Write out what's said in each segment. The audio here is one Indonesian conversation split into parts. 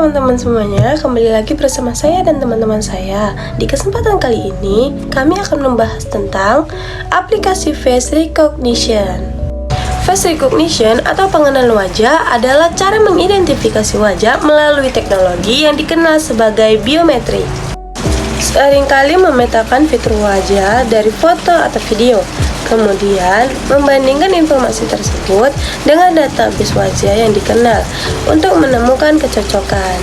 teman-teman semuanya, kembali lagi bersama saya dan teman-teman saya. Di kesempatan kali ini, kami akan membahas tentang aplikasi face recognition. Face recognition atau pengenalan wajah adalah cara mengidentifikasi wajah melalui teknologi yang dikenal sebagai biometri. Seringkali memetakan fitur wajah dari foto atau video, kemudian membandingkan informasi tersebut dengan database wajah yang dikenal untuk menemukan kecocokan.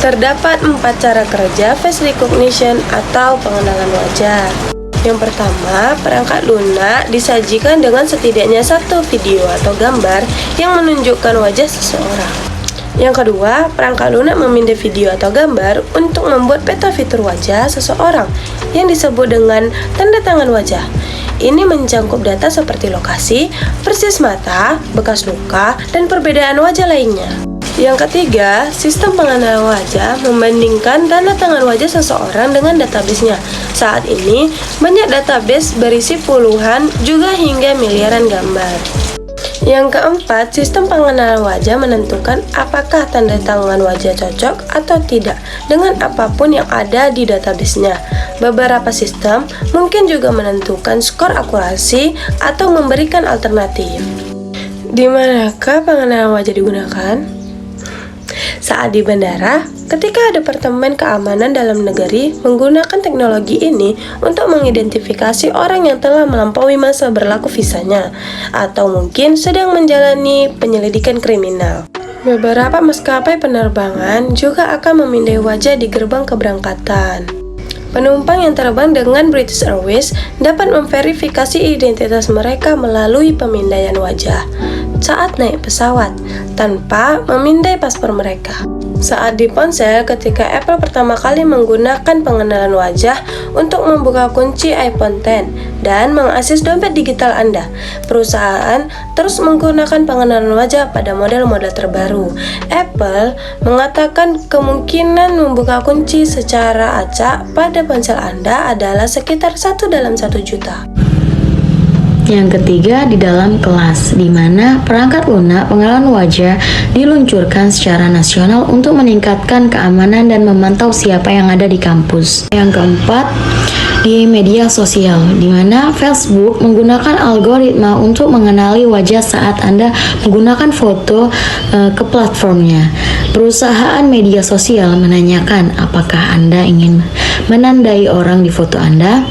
Terdapat 4 cara kerja face recognition atau pengenalan wajah. Yang pertama, perangkat lunak disajikan dengan setidaknya satu video atau gambar yang menunjukkan wajah seseorang. Yang kedua, perangkat lunak memindai video atau gambar untuk membuat peta fitur wajah seseorang yang disebut dengan tanda tangan wajah. Ini mencakup data seperti lokasi, persis mata, bekas luka, dan perbedaan wajah lainnya. Yang ketiga, sistem pengenalan wajah membandingkan tanda tangan wajah seseorang dengan database-nya. Saat ini, banyak database berisi puluhan juga hingga miliaran gambar. Yang keempat, sistem pengenalan wajah menentukan apakah tanda tangan wajah cocok atau tidak dengan apapun yang ada di database-nya. Beberapa sistem mungkin juga menentukan skor akurasi atau memberikan alternatif. Di manakah pengenalan wajah digunakan? Saat di bandara, ketika Departemen Keamanan Dalam Negeri menggunakan teknologi ini untuk mengidentifikasi orang yang telah melampaui masa berlaku visanya atau mungkin sedang menjalani penyelidikan kriminal. Beberapa maskapai penerbangan juga akan memindai wajah di gerbang keberangkatan. Penumpang yang terbang dengan British Airways dapat memverifikasi identitas mereka melalui pemindaian wajah saat naik pesawat tanpa memindai paspor mereka. Saat di ponsel, ketika Apple pertama kali menggunakan pengenalan wajah untuk membuka kunci iPhone X dan mengakses dompet digital Anda, perusahaan terus menggunakan pengenalan wajah pada model-model terbaru. Apple mengatakan kemungkinan membuka kunci secara acak pada ponsel Anda adalah sekitar 1 dalam 1 juta. Yang ketiga, di dalam kelas, di mana perangkat lunak pengenalan wajah diluncurkan secara nasional untuk meningkatkan keamanan dan memantau siapa yang ada di kampus. Yang keempat, di media sosial, di mana Facebook menggunakan algoritma untuk mengenali wajah saat Anda menggunakan foto ke platformnya. Perusahaan media sosial menanyakan apakah Anda ingin menandai orang di foto Anda.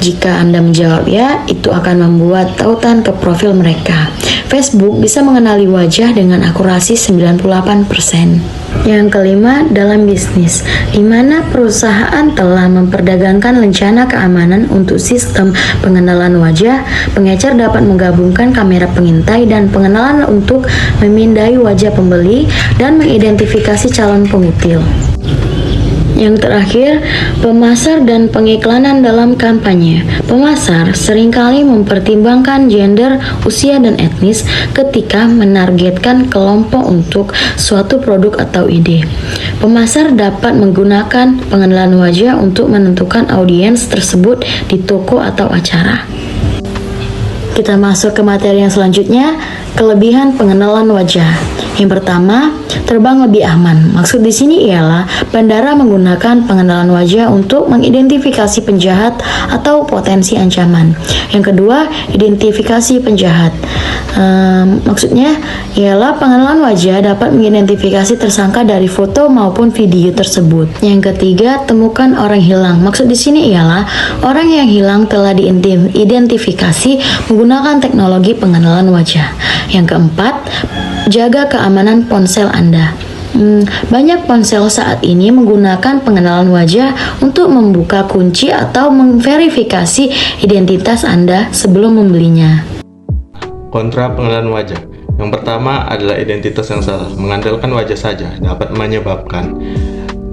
Jika Anda menjawab ya, itu akan membuat tautan ke profil mereka. Facebook bisa mengenali wajah dengan akurasi 98%. Yang kelima, dalam bisnis, di mana perusahaan telah memperdagangkan rencana keamanan untuk sistem pengenalan wajah. Pengecer dapat menggabungkan kamera pengintai dan pengenalan untuk memindai wajah pembeli dan mengidentifikasi calon pengutil. Yang terakhir, pemasar dan pengiklanan dalam kampanye. Pemasar seringkali mempertimbangkan gender, usia, dan etnis ketika menargetkan kelompok untuk suatu produk atau ide. Pemasar dapat menggunakan pengenalan wajah untuk menentukan audiens tersebut di toko atau acara. Kita masuk ke materi yang selanjutnya, kelebihan pengenalan wajah. Yang pertama, terbang lebih aman. Maksud di sini ialah bandara menggunakan pengenalan wajah untuk mengidentifikasi penjahat atau potensi ancaman. Yang kedua, identifikasi penjahat. Maksudnya ialah pengenalan wajah dapat mengidentifikasi tersangka dari foto maupun video tersebut. Yang ketiga, temukan orang hilang. Maksud di sini ialah orang yang hilang telah diidentifikasi menggunakan teknologi pengenalan wajah. Yang keempat, jaga keamanan ponsel Anda. Banyak ponsel saat ini menggunakan pengenalan wajah untuk membuka kunci atau memverifikasi identitas Anda sebelum membelinya. Kontra pengenalan wajah. Yang pertama adalah identitas yang salah. Mengandalkan wajah saja dapat menyebabkan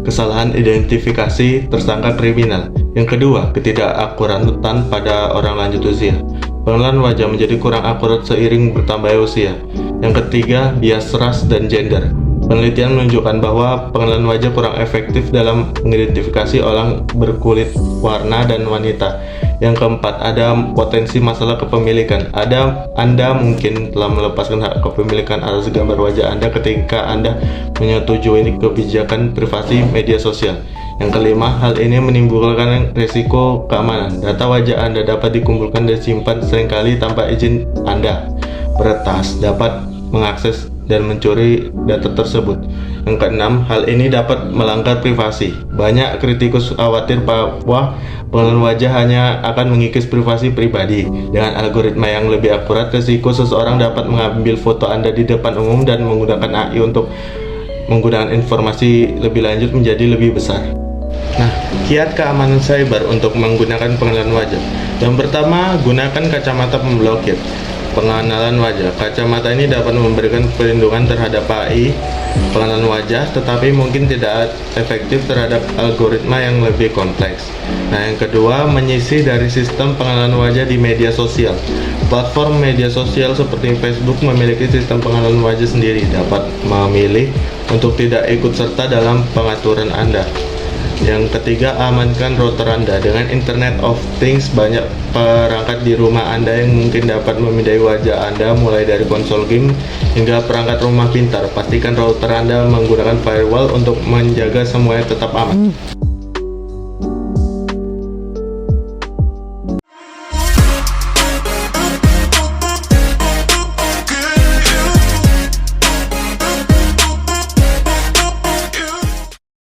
kesalahan identifikasi tersangka kriminal. Yang kedua, ketidakakuratan pada orang lanjut usia. Pengenalan wajah menjadi kurang akurat seiring bertambahnya usia. Yang ketiga, bias ras dan gender. Penelitian menunjukkan bahwa pengenalan wajah kurang efektif dalam mengidentifikasi orang berkulit warna dan wanita. Yang keempat, ada potensi masalah kepemilikan. Anda mungkin telah melepaskan hak kepemilikan atas gambar wajah Anda ketika Anda menyetujui kebijakan privasi media sosial. Yang kelima, hal ini menimbulkan risiko keamanan. Data wajah Anda dapat dikumpulkan dan disimpan seringkali tanpa izin Anda. Peretas dapat mengakses dan mencuri data tersebut. Yang keenam, hal ini dapat melanggar privasi. Banyak kritikus khawatir bahwa pengenalan wajah hanya akan mengikis privasi pribadi. Dengan algoritma yang lebih akurat, risiko seseorang dapat mengambil foto Anda di depan umum dan menggunakan AI untuk menggunakan informasi lebih lanjut menjadi lebih besar. Nah, kiat keamanan cyber untuk menggunakan pengenalan wajah. Yang pertama, gunakan kacamata pemblokir pengenalan wajah. Kacamata ini dapat memberikan perlindungan terhadap AI pengenalan wajah, tetapi mungkin tidak efektif terhadap algoritma yang lebih kompleks. Nah, yang kedua, menyisih dari sistem pengenalan wajah di media sosial. Platform media sosial seperti Facebook memiliki sistem pengenalan wajah sendiri. Dapat memilih untuk tidak ikut serta dalam pengaturan Anda. Yang ketiga, amankan router Anda. Dengan Internet of Things, banyak perangkat di rumah Anda yang mungkin dapat memindai wajah Anda, mulai dari konsol game hingga perangkat rumah pintar. Pastikan router Anda menggunakan firewall untuk menjaga semuanya tetap aman.